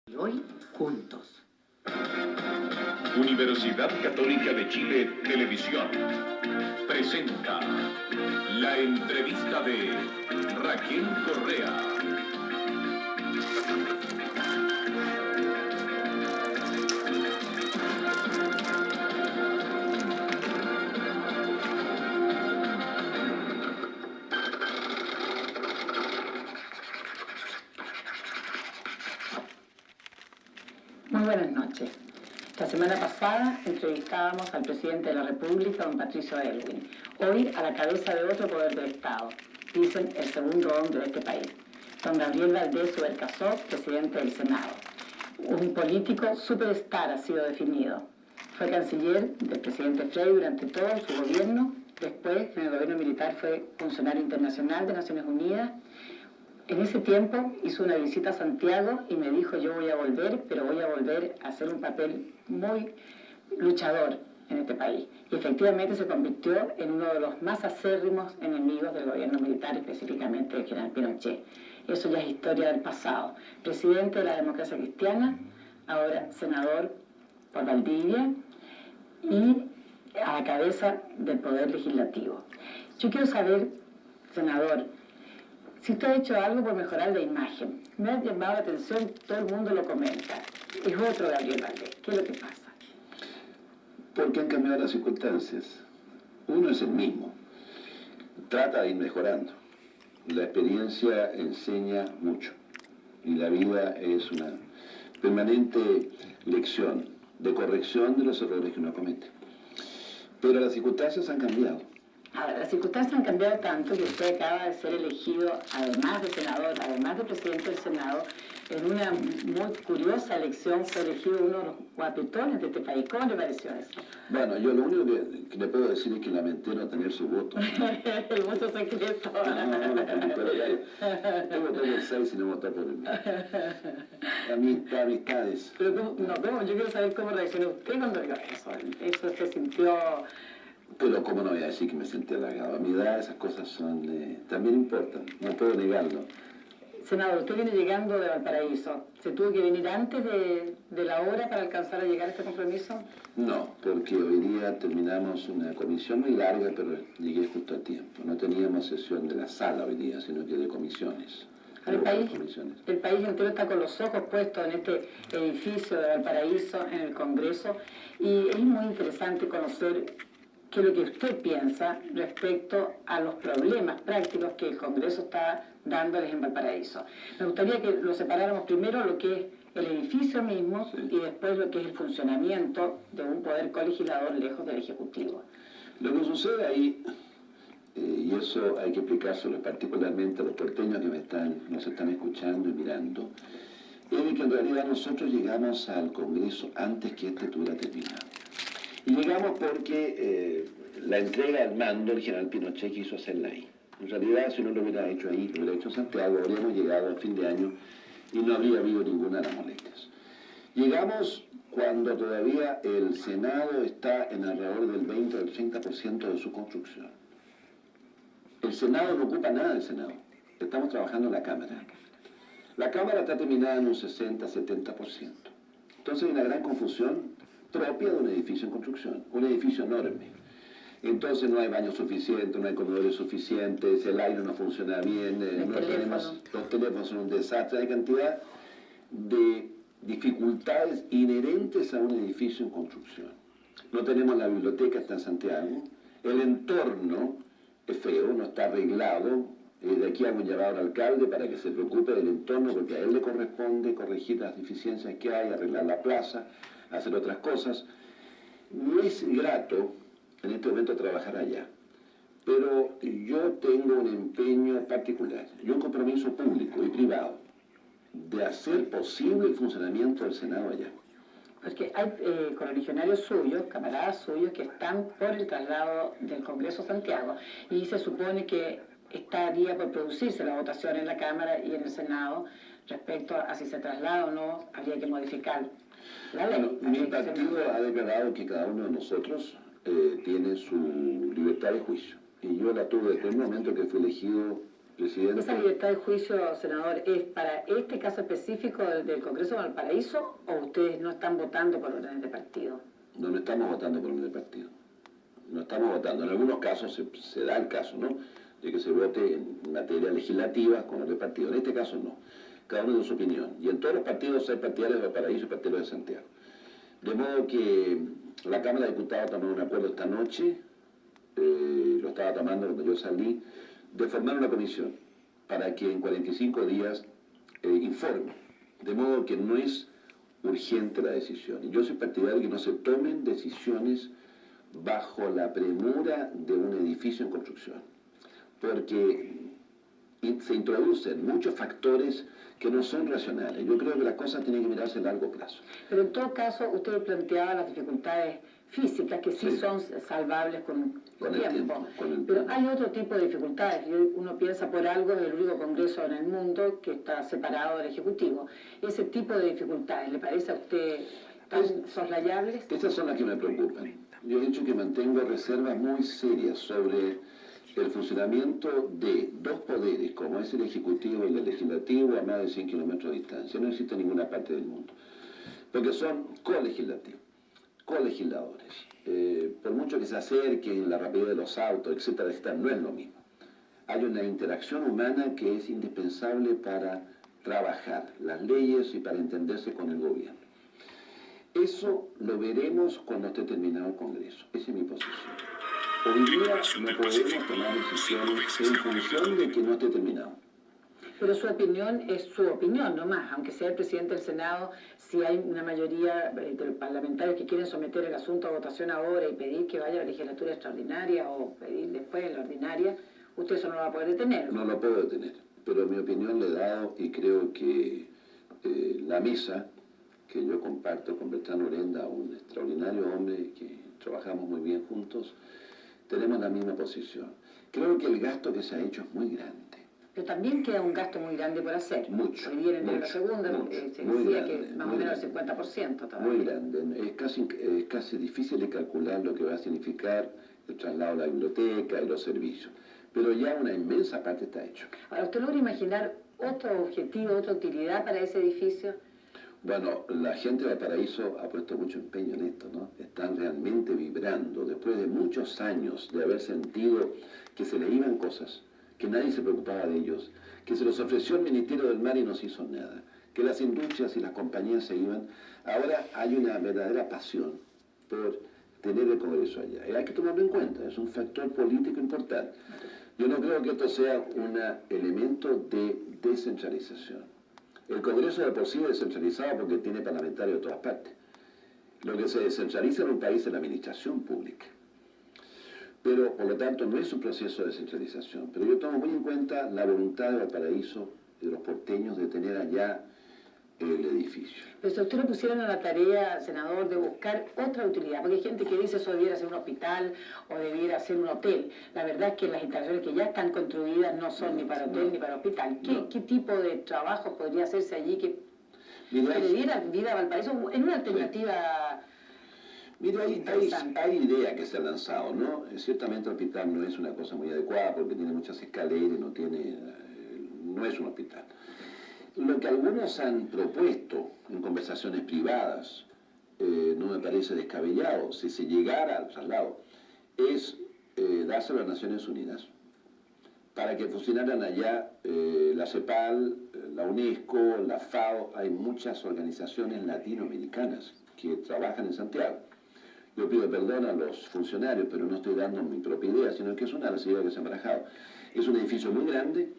Y hoy, juntos. Universidad Católica de Chile Televisión presenta la entrevista de Raquel Correa. Muy buenas noches. La semana pasada entrevistábamos al presidente de la República, don Patricio Aylwin, hoy a la cabeza de otro poder del Estado, dicen el segundo hombre de este país, don Gabriel Valdés Subercaseaux, presidente del Senado. Un político superstar ha sido definido. Fue canciller del presidente Frei durante todo su gobierno, después en el gobierno militar fue funcionario internacional de Naciones Unidas. En ese tiempo hizo una visita a Santiago y me dijo: yo voy a volver, pero voy a volver a hacer un papel muy luchador en este país. Y efectivamente se convirtió en uno de los más acérrimos enemigos del gobierno militar, específicamente del general Pinochet. Eso ya es historia del pasado. Presidente de la democracia cristiana, ahora senador por Valdivia y a la cabeza del Poder Legislativo. Yo quiero saber, senador, si usted ha hecho algo por mejorar la imagen. Me ha llamado la atención, todo el mundo lo comenta. Es otro Gabriel Valdés. ¿Qué es lo que pasa? Porque han cambiado las circunstancias. Uno es el mismo. Trata de ir mejorando. La experiencia enseña mucho. Y la vida es una permanente lección de corrección de los errores que uno comete. Pero las circunstancias han cambiado. Ahora, las circunstancias han cambiado tanto que usted acaba de ser elegido, además de senador, además de presidente del Senado, en una muy curiosa elección fue elegido uno de los guapetones de este país. ¿Cómo le pareció eso? Bueno, yo lo único que le puedo decir es que lamenté no tener su voto. El voto secreto. Yo voté por el 6 y no voté por el... Amistades. Pero ¿cómo? Yo quiero saber cómo reaccionó usted cuando vio eso. Eso se sintió... Pero cómo no voy a decir que me sentí halagado. A mi edad esas cosas son también importan, no puedo negarlo. Senador, usted viene llegando de Valparaíso. ¿Se tuvo que venir antes de la hora para alcanzar a llegar a este compromiso? No, porque hoy día terminamos una comisión muy larga, pero llegué justo a tiempo. No teníamos sesión de la sala hoy día, sino que de comisiones. El país entero está con los ojos puestos en este edificio de Valparaíso, en el Congreso, y es muy interesante conocer qué es lo que usted piensa respecto a los problemas prácticos que el Congreso está dándoles en Valparaíso. Me gustaría que lo separáramos primero lo que es el edificio mismo, sí, y después lo que es el funcionamiento de un poder colegislador lejos del Ejecutivo. Lo que sucede ahí, y eso hay que explicárselo particularmente a los porteños que nos están escuchando y mirando, es de que en realidad nosotros llegamos al Congreso antes que este tuviera terminado. Y llegamos porque la entrega al mando el general Pinochet quiso hacerla ahí. En realidad, si no lo hubiera hecho ahí, lo hubiera hecho en Santiago, habríamos llegado a fin de año y no habría habido ninguna de las molestias. Llegamos cuando todavía el Senado está en alrededor del 20 o del 30% de su construcción. El Senado no ocupa nada del Senado. Estamos trabajando en la Cámara. La Cámara está terminada en un 60-70%. Entonces hay una gran confusión propia de un edificio en construcción, un edificio enorme. Entonces no hay baños suficientes, no hay comedores suficientes, el aire no funciona bien, los teléfonos son un desastre, hay cantidad de dificultades inherentes a un edificio en construcción. No tenemos la biblioteca, está en Santiago, el entorno es feo, no está arreglado. De aquí hago un llamado al alcalde para que se preocupe del entorno, porque a él le corresponde corregir las deficiencias que hay, arreglar la plaza, hacer otras cosas. No es grato en este momento trabajar allá, pero yo tengo un empeño particular y un compromiso público y privado de hacer posible el funcionamiento del Senado allá. Porque hay correligionarios suyos, camaradas suyos, que están por el traslado del Congreso a Santiago, y se supone que estaría por producirse la votación en la Cámara y en el Senado respecto a si se traslada o no, habría que modificar la ley. Bueno, mi partido ha declarado que cada uno de nosotros tiene su libertad de juicio, y yo la tuve desde el momento que fui elegido Presidente. ¿Esa libertad de juicio, senador, es para este caso específico del Congreso de Valparaíso o ustedes no están votando por órdenes de partido? No estamos votando por órdenes de partido. No estamos votando. En algunos casos se da el caso, ¿no?, de que se vote en materia legislativa con orden de partido. En este caso no. Cada uno de su opinión. Y en todos los partidos hay partidarios de Valparaíso y partidarios de Santiago. De modo que la Cámara de Diputados tomó un acuerdo esta noche, lo estaba tomando cuando yo salí, de formar una comisión para que en 45 días informe. De modo que no es urgente la decisión. Y yo soy partidario de que no se tomen decisiones bajo la premura de un edificio en construcción, porque se introducen muchos factores que no son racionales. Yo creo que las cosas tienen que mirarse a largo plazo. Pero en todo caso, usted planteaba las dificultades físicas que sí son salvables con el tiempo. Pero hay otro tipo de dificultades. Uno piensa por algo es el único Congreso en el mundo que está separado del Ejecutivo. Ese tipo de dificultades, ¿le parece a usted tan soslayables? Estas son las que me preocupan. Yo he dicho que mantengo reservas muy serias sobre el funcionamiento de dos poderes, como es el Ejecutivo y el Legislativo, a más de 100 kilómetros de distancia. No existe en ninguna parte del mundo. Porque son colegislativos, colegisladores. Por mucho que se acerquen, la rapidez de los autos, etcétera, no es lo mismo. Hay una interacción humana que es indispensable para trabajar las leyes y para entenderse con el gobierno. Eso lo veremos cuando esté terminado el Congreso. Esa es mi posición. Hoy día no podemos tomar decisiones en función de que no esté terminado. Pero su opinión es su opinión nomás, aunque sea el presidente del Senado, si hay una mayoría de los parlamentarios que quieren someter el asunto a votación ahora y pedir que vaya a la legislatura extraordinaria o pedir después en la ordinaria, usted eso no lo va a poder detener. No lo puedo detener, pero mi opinión le he dado y creo que la mesa que yo comparto con Bertrand Orenda, un extraordinario hombre que trabajamos muy bien juntos, tenemos la misma posición. Creo que el gasto que se ha hecho es muy grande. Pero también queda un gasto muy grande por hacer. Mucho. Hoy día en la segunda se decía que más o menos el 50% todavía. Muy grande. Es casi difícil de calcular lo que va a significar el traslado a la biblioteca y los servicios. Pero ya una inmensa parte está hecho. Ahora, ¿usted logra imaginar otro objetivo, otra utilidad para ese edificio? Bueno, la gente de Valparaíso ha puesto mucho empeño en esto, ¿no? Están realmente vibrando después de muchos años de haber sentido que se le iban cosas, que nadie se preocupaba de ellos, que se los ofreció el Ministerio del Mar y no se hizo nada, que las industrias y las compañías se iban. Ahora hay una verdadera pasión por tener el Congreso allá. Y hay que tomarlo en cuenta, es un factor político importante. Yo no creo que esto sea un elemento de descentralización. El Congreso de por sí es descentralizado porque tiene parlamentarios de todas partes. Lo que se descentraliza en un país es la administración pública. Pero, por lo tanto, no es un proceso de descentralización. Pero yo tomo muy en cuenta la voluntad de Valparaíso y de los porteños de tener allá el edificio. Pero si usted lo pusieron a la tarea, senador, de buscar otra utilidad, porque hay gente que dice eso debiera ser un hospital o debiera ser un hotel. La verdad es que las instalaciones que ya están construidas no son ni para hotel ni para hospital. ¿Qué tipo de trabajo podría hacerse allí que le diera vida a Valparaíso en una alternativa? Mira, hay ideas que se han lanzado, ¿no? Ciertamente el hospital no es una cosa muy adecuada porque tiene muchas escaleras y no es un hospital. Lo que algunos han propuesto en conversaciones privadas, no me parece descabellado, si se llegara al traslado, es dárselo a las Naciones Unidas para que funcionaran allá la CEPAL, la UNESCO, la FAO. Hay muchas organizaciones latinoamericanas que trabajan en Santiago. Yo pido perdón a los funcionarios, pero no estoy dando mi propia idea, sino que es una de las ideas que se han barajado. Es un edificio muy grande,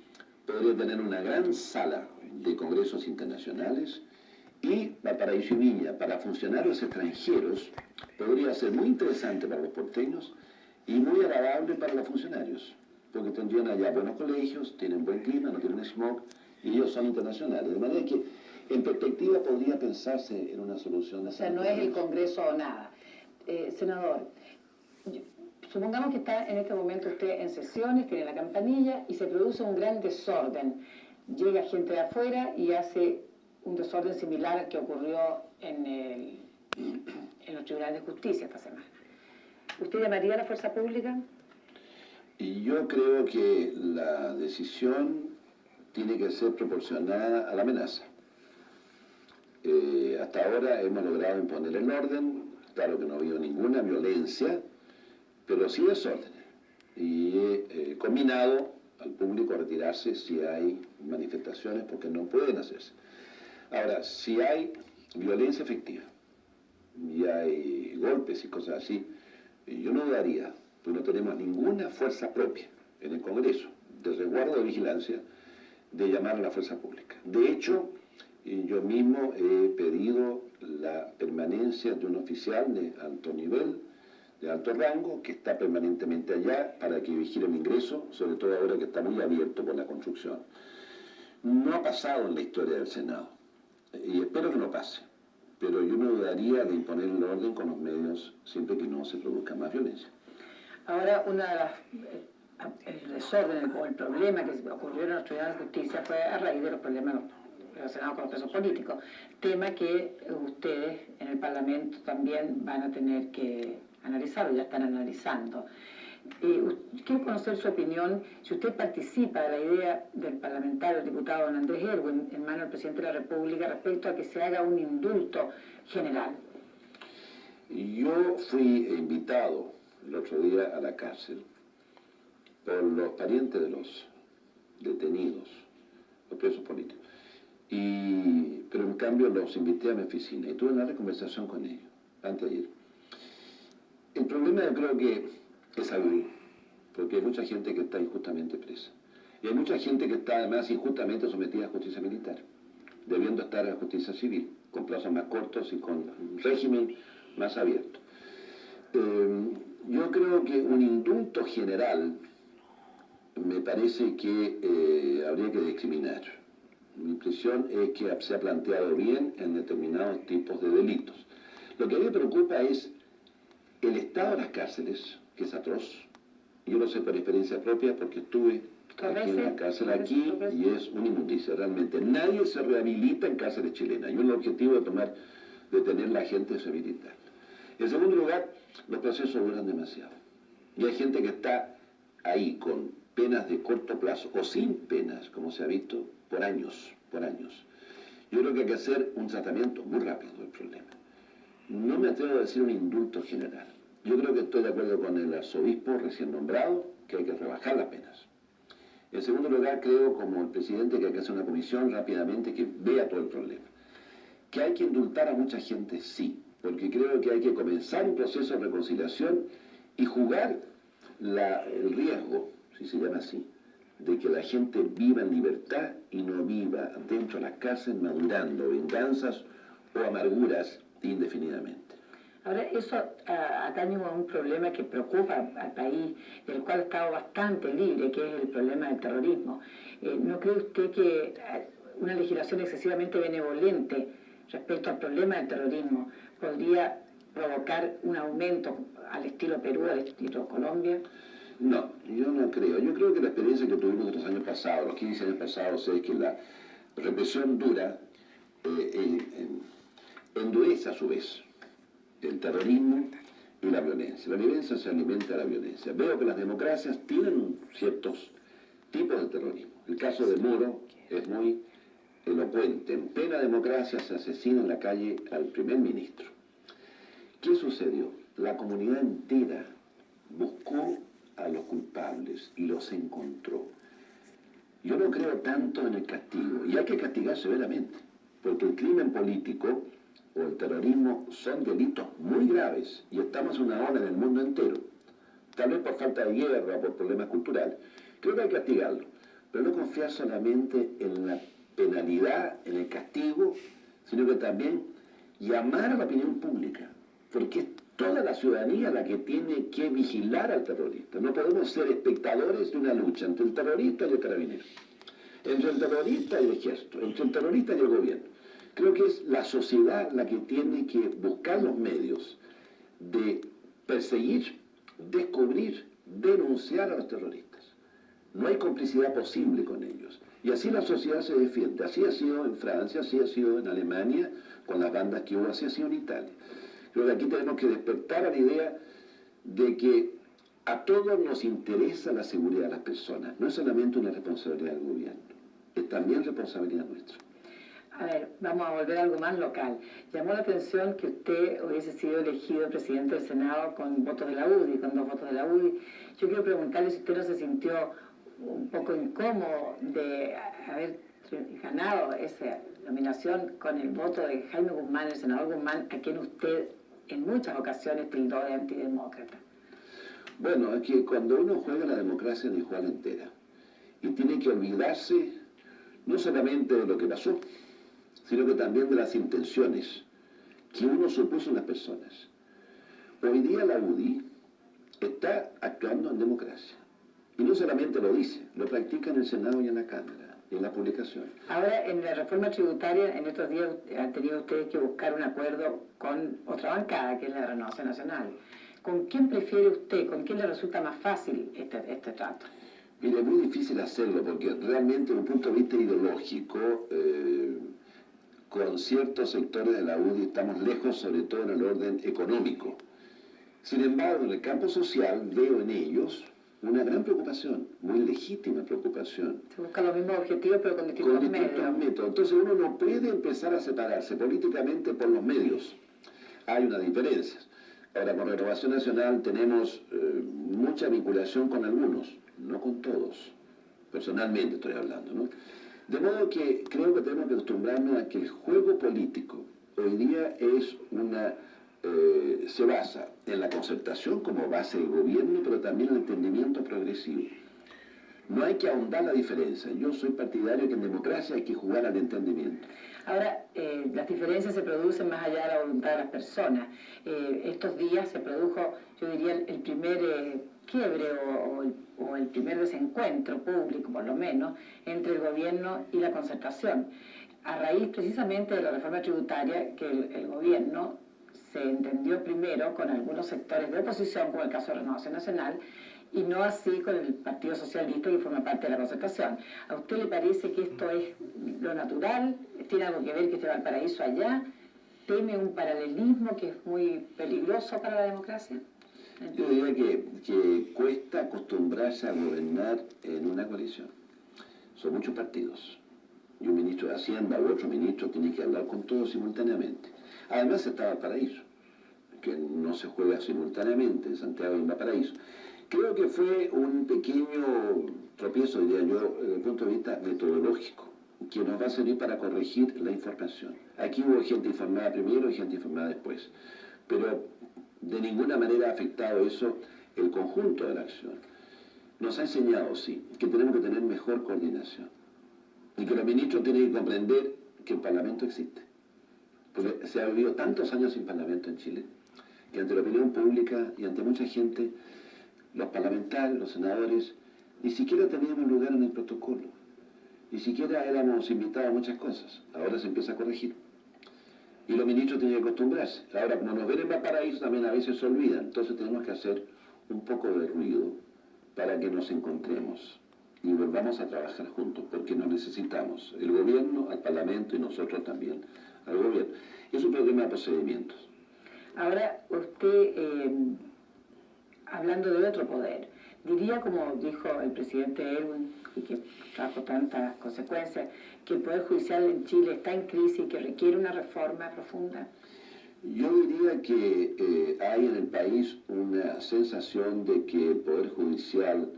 podría tener una gran sala de congresos internacionales y Valparaíso y Viña, para funcionarios extranjeros, podría ser muy interesante para los porteños y muy agradable para los funcionarios, porque tendrían allá buenos colegios, tienen buen clima, no tienen smog y ellos son internacionales. De manera que, en perspectiva, podría pensarse en una solución. O sea, no es el Congreso o nada. Senador, supongamos que está en este momento usted en sesiones, tiene la campanilla y se produce un gran desorden. Llega gente de afuera y hace un desorden similar al que ocurrió en los tribunales de justicia esta semana. ¿Usted llamaría a la fuerza pública? Y yo creo que la decisión tiene que ser proporcionada a la amenaza. Hasta ahora hemos logrado imponer el orden, claro que no ha habido ninguna violencia, pero sí desorden. Y he combinado al público a retirarse si hay manifestaciones, porque no pueden hacerse. Ahora, si hay violencia efectiva y hay golpes y cosas así, yo no dudaría, pues no tenemos ninguna fuerza propia en el Congreso de resguardo de vigilancia de llamar a la fuerza pública. De hecho, yo mismo he pedido la permanencia de un oficial de alto nivel, de alto rango, que está permanentemente allá para que vigile el ingreso, sobre todo ahora que está muy abierto por la construcción. No ha pasado en la historia del Senado, y espero que no pase, pero yo no dudaría de imponer el orden con los medios siempre que no se produzca más violencia. Ahora, una de las el desorden o el problema que ocurrió en los tribunales de justicia fue a raíz de los problemas relacionados con los presos políticos, tema que ustedes en el Parlamento también van a tener que analizar o ya están analizando. Quiero conocer su opinión, si usted participa de la idea del parlamentario, el diputado don Andrés Erwin, en manos del presidente de la República, respecto a que se haga un indulto general. Yo fui invitado el otro día a la cárcel por los parientes de los detenidos, los presos políticos. Pero en cambio los invité a mi oficina y tuve una conversación con ellos, antes de ir. El problema yo creo que es salud, porque hay mucha gente que está injustamente presa. Y hay mucha gente que está además injustamente sometida a justicia militar, debiendo estar a justicia civil, con plazos más cortos y con un régimen más abierto. Yo creo que un indulto general me parece que habría que discriminar. Mi impresión es que se ha planteado bien en determinados tipos de delitos. Lo que a mí me preocupa es el estado de las cárceles, que es atroz. Yo lo sé por experiencia propia porque estuve aquí en la cárcel aquí y es una inmundicia realmente. Nadie se rehabilita en cárceles chilenas. Y el objetivo de tener la gente es rehabilitar. En segundo lugar, los procesos duran demasiado. Y hay gente que está ahí con penas de corto plazo o sin penas, como se ha visto, por años, por años. Yo creo que hay que hacer un tratamiento muy rápido del problema. No me atrevo a decir un indulto general. Yo creo que estoy de acuerdo con el arzobispo recién nombrado, que hay que rebajar las penas. En segundo lugar, creo, como el presidente, que hay que hacer una comisión rápidamente que vea todo el problema. Que hay que indultar a mucha gente, sí, porque creo que hay que comenzar un proceso de reconciliación y jugar el riesgo, si se llama así, de que la gente viva en libertad y no viva dentro de las cárceles madurando venganzas o amarguras indefinidamente. Ahora, eso atañe a un problema que preocupa al país, del cual ha estado bastante libre, que es el problema del terrorismo. ¿No cree usted que una legislación excesivamente benevolente respecto al problema del terrorismo podría provocar un aumento al estilo Perú, al estilo Colombia? No, yo no creo. Yo creo que la experiencia que tuvimos los años pasados, los 15 años pasados, es que la represión dura endurece a su vez el terrorismo y la violencia. La violencia se alimenta de la violencia. Veo que las democracias tienen ciertos tipos de terrorismo. El caso de Moro es muy elocuente. En plena democracia se asesina en la calle al primer ministro. ¿Qué sucedió? La comunidad entera buscó a los culpables y los encontró. Yo no creo tanto en el castigo, y hay que castigar severamente, porque el crimen político o el terrorismo son delitos muy graves, y estamos en una ola en el mundo entero, tal vez por falta de guerra, por problemas culturales. Creo que hay que castigarlo, pero no confiar solamente en la penalidad, en el castigo, sino que también llamar a la opinión pública, porque es toda la ciudadanía la que tiene que vigilar al terrorista. No podemos ser espectadores de una lucha entre el terrorista y el carabinero, entre el terrorista y el ejército, entre el terrorista y el gobierno. Creo que es la sociedad la que tiene que buscar los medios de perseguir, descubrir, denunciar a los terroristas. No hay complicidad posible con ellos. Y así la sociedad se defiende. Así ha sido en Francia, así ha sido en Alemania, con las bandas que hubo, así ha sido en Italia. Creo que aquí tenemos que despertar a la idea de que A todos nos interesa la seguridad de las personas. No es solamente una responsabilidad del gobierno, es también responsabilidad nuestra. A ver, vamos a volver a algo más local. Llamó la atención que usted hubiese sido elegido presidente del Senado con votos de la UDI, con 2 votos de la UDI. Yo quiero preguntarle si usted no se sintió un poco incómodo de haber ganado esa nominación con el voto de Jaime Guzmán, el senador Guzmán, a quien usted en muchas ocasiones tildó de antidemócrata. Bueno, es que cuando uno juega la democracia ni juega entera y tiene que olvidarse no solamente de lo que pasó, sino que también de las intenciones que uno supuso en las personas. Hoy día la UDI está actuando en democracia. Y no solamente lo dice, lo practica en el Senado y en la Cámara, y en la publicación. Ahora, en la reforma tributaria, en estos días han tenido ustedes que buscar un acuerdo con otra bancada, que es la Renovación Nacional. ¿Con quién prefiere usted, con quién le resulta más fácil este trato? Mire, es muy difícil hacerlo, porque realmente, desde un punto de vista ideológico, con ciertos sectores de la UDI estamos lejos, sobre todo en el orden económico. Sin embargo, en el campo social veo en ellos una gran preocupación, muy legítima preocupación. Se buscan los mismos objetivos, pero con distintos medios. Entonces uno no puede empezar a separarse políticamente por los medios. Hay una diferencia. Ahora, con Renovación Nacional tenemos mucha vinculación con algunos, no con todos. Personalmente estoy hablando, ¿no? De modo que creo que tenemos que acostumbrarnos a que el juego político hoy día es se basa en la concertación como base del gobierno, pero también en el entendimiento progresivo. No hay que ahondar la diferencia. Yo soy partidario que en democracia hay que jugar al entendimiento. Ahora, las diferencias se producen más allá de la voluntad de las personas. Estos días se produjo, yo diría, el primer quiebre o el primer desencuentro público, por lo menos, entre el gobierno y la concertación. A raíz precisamente de la reforma tributaria, que el gobierno se entendió primero con algunos sectores de oposición, como el caso de Renovación Nacional, y no así con el Partido Socialista, que forma parte de la concertación. ¿A usted le parece que esto es lo natural? ¿Tiene algo que ver que esté Valparaíso allá? ¿Teme un paralelismo que es muy peligroso para la democracia? Yo diría que cuesta acostumbrarse a gobernar en una coalición. Son muchos partidos. Y un ministro de Hacienda u otro ministro tiene que hablar con todos simultáneamente. Además está Valparaíso, que no se juega simultáneamente en Santiago y en Valparaíso. Creo que fue un pequeño tropiezo, diría yo, desde el punto de vista metodológico, que nos va a servir para corregir la información. Aquí hubo gente informada primero y gente informada después, pero de ninguna manera ha afectado eso el conjunto de la acción. Nos ha enseñado, sí, que tenemos que tener mejor coordinación y que los ministros tienen que comprender que el Parlamento existe. Porque se ha vivido tantos años sin Parlamento en Chile, que ante la opinión pública y ante mucha gente, los parlamentarios, los senadores, ni siquiera teníamos lugar en el protocolo. Ni siquiera éramos invitados a muchas cosas. Ahora se empieza a corregir. Y los ministros tienen que acostumbrarse. Ahora, como nos ven en Valparaíso, también a veces se olvidan. Entonces tenemos que hacer un poco de ruido para que nos encontremos y volvamos a trabajar juntos, porque nos necesitamos. El gobierno, al Parlamento y nosotros también al gobierno. Es un problema de procedimientos. Ahora, usted, hablando de otro poder, diría, como dijo el presidente Elwin, y que trajo tantas consecuencias, que el Poder Judicial en Chile está en crisis y que requiere una reforma profunda. Yo diría que hay en el país una sensación de que el Poder Judicial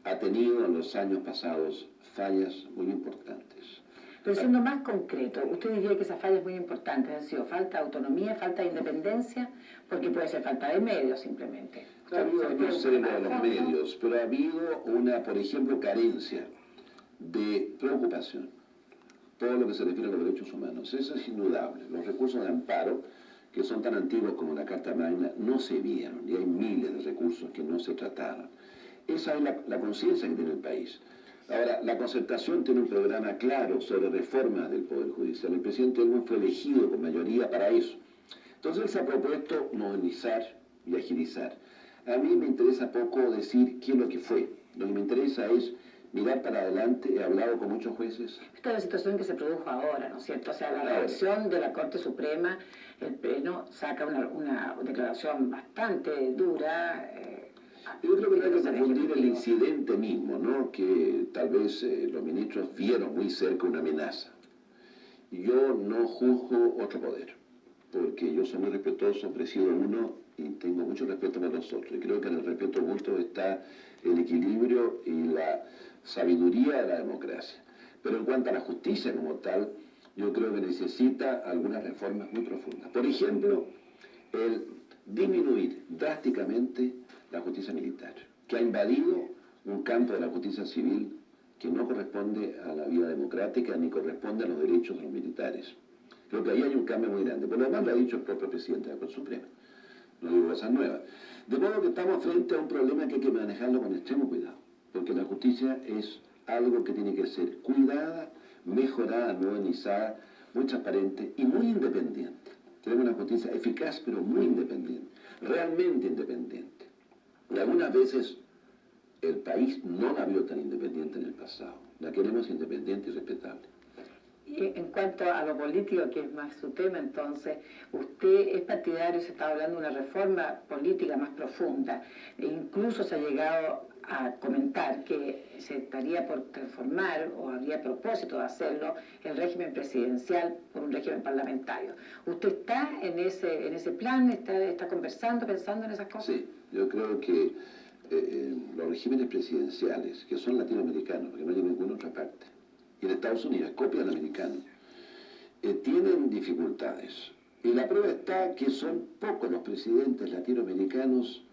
ha tenido en los años pasados fallas muy importantes. Pero siendo más concreto, ¿usted diría que esas fallas muy importantes han sido falta de autonomía, falta de independencia? Porque puede ser falta de medios, simplemente. Ha habido, no sé, de los medios, pero ha habido una, por ejemplo, carencia de preocupación por lo que se refiere a los derechos humanos. Eso es indudable. Los recursos de amparo, que son tan antiguos como la Carta Magna, no se vieron, y hay miles de recursos que no se trataron. Esa es la conciencia que tiene el país. Ahora, la concertación tiene un programa claro sobre reformas del Poder Judicial. El presidente Elwin fue elegido con mayoría para eso. Entonces él se ha propuesto modernizar y agilizar. A mí me interesa poco decir qué es lo que fue. Lo que me interesa es mirar para adelante. He hablado con muchos jueces. Esta es la situación que se produjo ahora, ¿no es cierto? O sea, la reacción de la Corte Suprema, el Pleno saca una declaración bastante dura. Yo creo que no hay que confundir el incidente mismo, ¿no? Que tal vez los ministros vieron muy cerca una amenaza. Yo no juzgo otro poder, porque yo soy muy respetuoso, presido uno y tengo mucho respeto por los otros. Y creo que en el respeto mutuo está el equilibrio y la sabiduría de la democracia. Pero en cuanto a la justicia como tal, yo creo que necesita algunas reformas muy profundas. Por ejemplo, el disminuir drásticamente la justicia militar, que ha invadido un campo de la justicia civil que no corresponde a la vida democrática ni corresponde a los derechos de los militares. Creo que ahí hay un cambio muy grande. Por lo demás lo ha dicho el propio presidente de la Corte Suprema. No digo cosas nuevas. De modo que estamos frente a un problema que hay que manejarlo con extremo cuidado, porque la justicia es algo que tiene que ser cuidada, mejorada, modernizada, muy transparente y muy independiente. Tenemos una justicia eficaz pero muy independiente, realmente independiente. Y algunas veces el país no la vio tan independiente en el pasado. La queremos independiente y respetable. Y en cuanto a lo político, que es más su tema, entonces, usted es partidario, se está hablando de una reforma política más profunda, e incluso se ha llegado a comentar que se estaría por transformar, o habría propósito de hacerlo, el régimen presidencial por un régimen parlamentario. ¿Usted está en ese plan, está conversando, pensando en esas cosas? Sí, yo creo que los regímenes presidenciales, que son latinoamericanos, porque no hay en ninguna otra parte, y en Estados Unidos, copia del americano, tienen dificultades. Y la prueba está que son pocos los presidentes latinoamericanos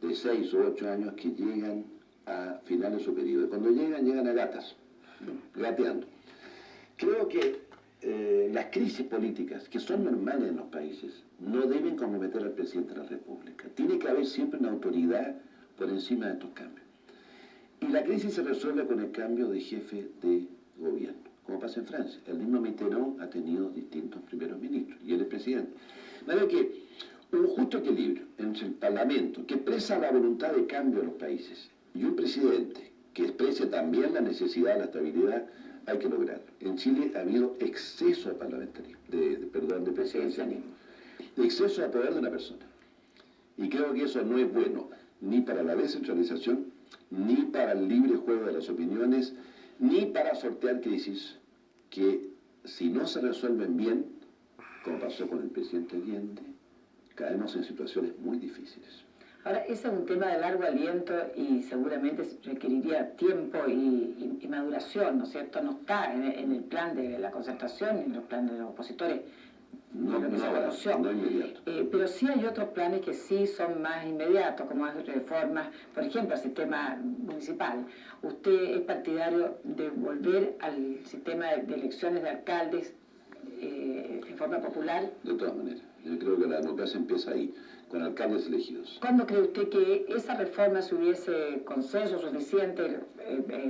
de 6 o 8 años que llegan a final de su periodo. Cuando llegan a gatas, gateando. Creo que las crisis políticas, que son normales en los países, no deben comprometer al presidente de la República. Tiene que haber siempre una autoridad por encima de estos cambios. Y la crisis se resuelve con el cambio de jefe de gobierno, como pasa en Francia. El mismo Mitterrand ha tenido distintos primeros ministros, y él es presidente. De manera que un justo equilibrio entre el Parlamento, que expresa la voluntad de cambio de los países, y un presidente que exprese también la necesidad de la estabilidad, hay que lograrlo. En Chile ha habido exceso de parlamentarismo, de presidencialismo, de exceso de poder de una persona. Y creo que eso no es bueno, ni para la descentralización, ni para el libre juego de las opiniones, ni para sortear crisis que, si no se resuelven bien, como pasó con el presidente Allende, caemos en situaciones muy difíciles. Ahora, ese es un tema de largo aliento y seguramente requeriría tiempo y maduración, ¿no es cierto? No está en el plan de la concertación ni en los planes de los opositores. No inmediato. Pero sí hay otros planes que sí son más inmediatos, como reformas, por ejemplo, al sistema municipal. ¿Usted es partidario de volver al sistema de elecciones de alcaldes en forma popular? De todas maneras, yo creo que la democracia empieza ahí, con alcaldes elegidos. ¿Cuándo cree usted que esa reforma, si hubiese consenso suficiente,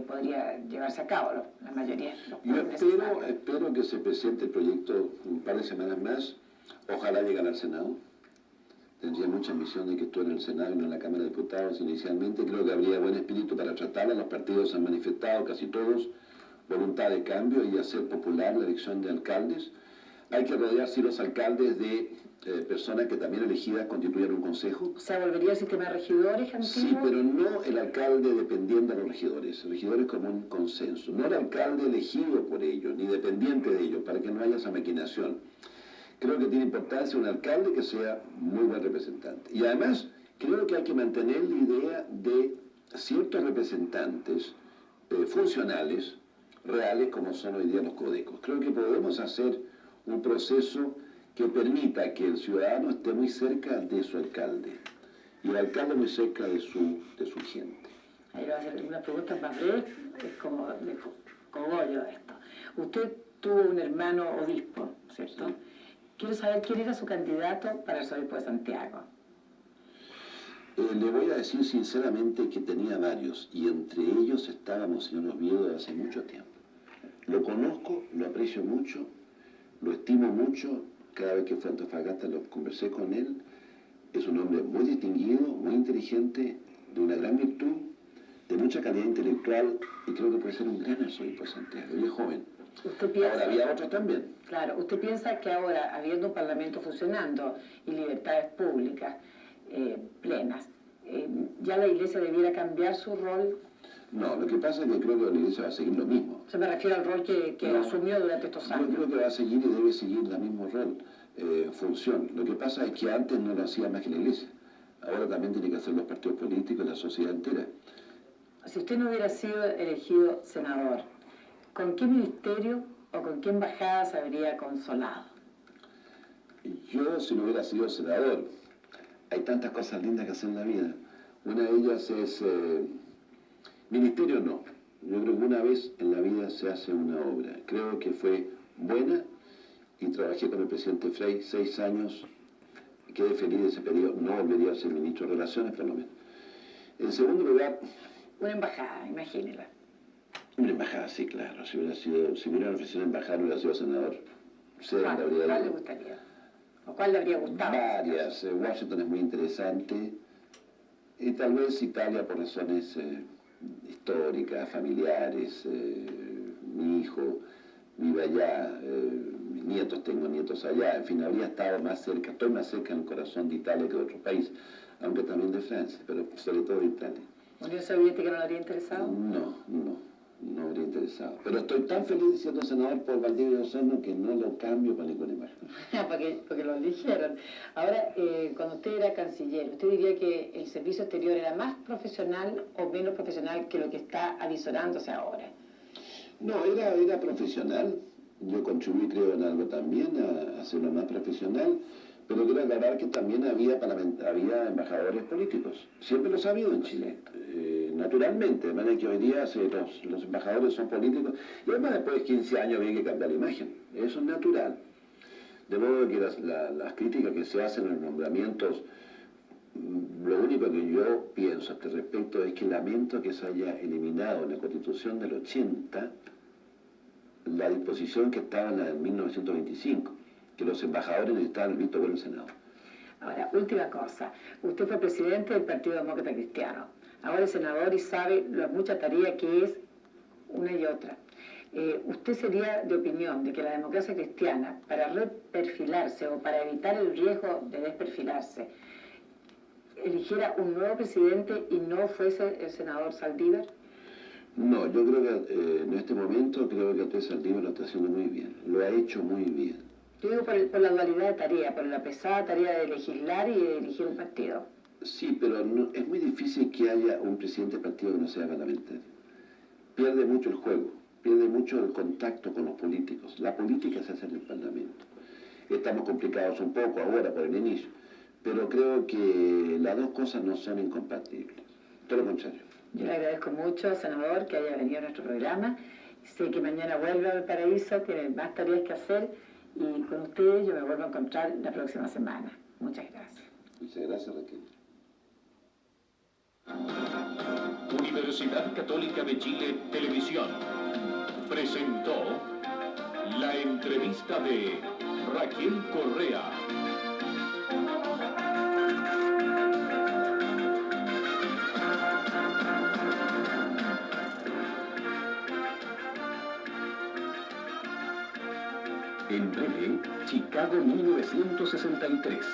podría llevarse a cabo la mayoría? Yo espero que se presente el proyecto un par de semanas más, ojalá llegue al Senado. Tendría mucha ambición de que estuviera en el Senado y no en la Cámara de Diputados inicialmente. Creo que habría buen espíritu para tratarla. Los partidos han manifestado, casi todos, voluntad de cambio y hacer popular la elección de alcaldes. Hay que rodear, sí, los alcaldes de personas que también elegidas constituyan un consejo. O sea, ¿volvería al sistema de regidores antiguo? Sí, pero no el alcalde dependiendo de los regidores como un consenso. No el alcalde elegido por ellos, ni dependiente de ellos, para que no haya esa maquinación. Creo que tiene importancia un alcalde que sea muy buen representante. Y además, creo que hay que mantener la idea de ciertos representantes funcionales, reales, como son hoy día los codecos. Creo que podemos hacer un proceso que permita que el ciudadano esté muy cerca de su alcalde y el alcalde muy cerca de su gente. Ahí le voy a hacer una pregunta más breve, es como de cogollo esto. Usted tuvo un hermano obispo, ¿cierto? Sí. Quiero saber quién era su candidato para el obispo de Santiago. Le voy a decir sinceramente que tenía varios, y entre ellos estaba Monseñor Oviedo de hace mucho tiempo. Lo conozco, lo aprecio mucho, lo estimo mucho. Cada vez que fue a Antofagasta lo conversé con él. Es un hombre muy distinguido, muy inteligente, de una gran virtud, de mucha calidad intelectual, y creo que puede ser un gran arzobispo de Santiago. Y es joven. ¿Usted piensa, ahora había otros también? Claro, ¿usted piensa que ahora, habiendo un parlamento funcionando y libertades públicas plenas, ¿Ya la Iglesia debiera cambiar su rol? No, lo que pasa es que creo que la Iglesia va a seguir lo mismo. Se me refiere al rol que no, asumió durante estos años. Yo creo que va a seguir y debe seguir el mismo rol, función. Lo que pasa es que antes no lo hacía más que la Iglesia. Ahora también tiene que hacer los partidos políticos y la sociedad entera. Si usted no hubiera sido elegido senador, ¿con qué ministerio o con qué embajada se habría consolado? Yo, si no hubiera sido senador, hay tantas cosas lindas que hacer en la vida. Una de ellas es... ministerio no. Yo creo que una vez en la vida se hace una obra. Creo que fue buena y trabajé con el presidente Frei 6 años. Quedé feliz de ese periodo. No volvería a ser ministro de Relaciones, por lo menos. En segundo lugar... Una embajada, imagínela. Una embajada, sí, claro. Si me hubieran ofrecido embajada, no hubiera sido senador. ¿Cuál le gustaría? ¿O cuál le habría gustado? Varias. Washington es muy interesante. Y tal vez Italia por razones históricas, familiares. Mi hijo vive allá, mis nietos, tengo nietos allá. En fin, habría estado más cerca, estoy más cerca en el corazón de Italia que de otro país, aunque también de Francia, pero sobre todo de Italia. ¿Unión Soviética no le habría interesado? No habría interesado. Pero estoy tan feliz siendo senador por Valdivia y Osorno que no lo cambio por ninguna imagen. porque lo eligieron. Ahora, cuando usted era canciller, ¿usted diría que el servicio exterior era más profesional o menos profesional que lo que está avisorándose ahora? No, era profesional. Yo contribuí, creo, en algo también a hacerlo más profesional. Pero quiero aclarar que también había embajadores políticos. Siempre los ha habido en Chile. Naturalmente, de manera que hoy día los embajadores son políticos. Y además después de 15 años había que cambiar la imagen. Eso es natural. De modo que las críticas que se hacen en los nombramientos, lo único que yo pienso a este respecto es que lamento que se haya eliminado en la Constitución del 80 la disposición que estaba en la del 1925. Que los embajadores necesitaban el visto bueno del Senado. Ahora, última cosa. Usted fue presidente del Partido Demócrata Cristiano. Ahora es senador y sabe la mucha tarea que es una y otra. ¿Usted sería de opinión de que la democracia cristiana, para reperfilarse o para evitar el riesgo de desperfilarse, eligiera un nuevo presidente y no fuese el senador Saldívar? No, yo creo que en este momento creo que Andrés Saldívar lo está haciendo muy bien. Lo ha hecho muy bien. Yo digo por la dualidad de tarea, por la pesada tarea de legislar y de elegir un partido. Sí, pero es muy difícil que haya un presidente de partido que no sea parlamentario. Pierde mucho el juego, pierde mucho el contacto con los políticos. La política se hace en el Parlamento. Estamos complicados un poco ahora por el inicio, pero creo que las dos cosas no son incompatibles. Todo lo contrario. Yo le agradezco mucho, senador, que haya venido a nuestro programa. Sé que mañana vuelve a Valparaíso, tiene más tareas que hacer. Y con ustedes yo me vuelvo a encontrar la próxima semana. Muchas gracias. Muchas gracias, Raquel. Universidad Católica de Chile Televisión presentó la entrevista de Raquel Correa. En breve, Chicago 1963.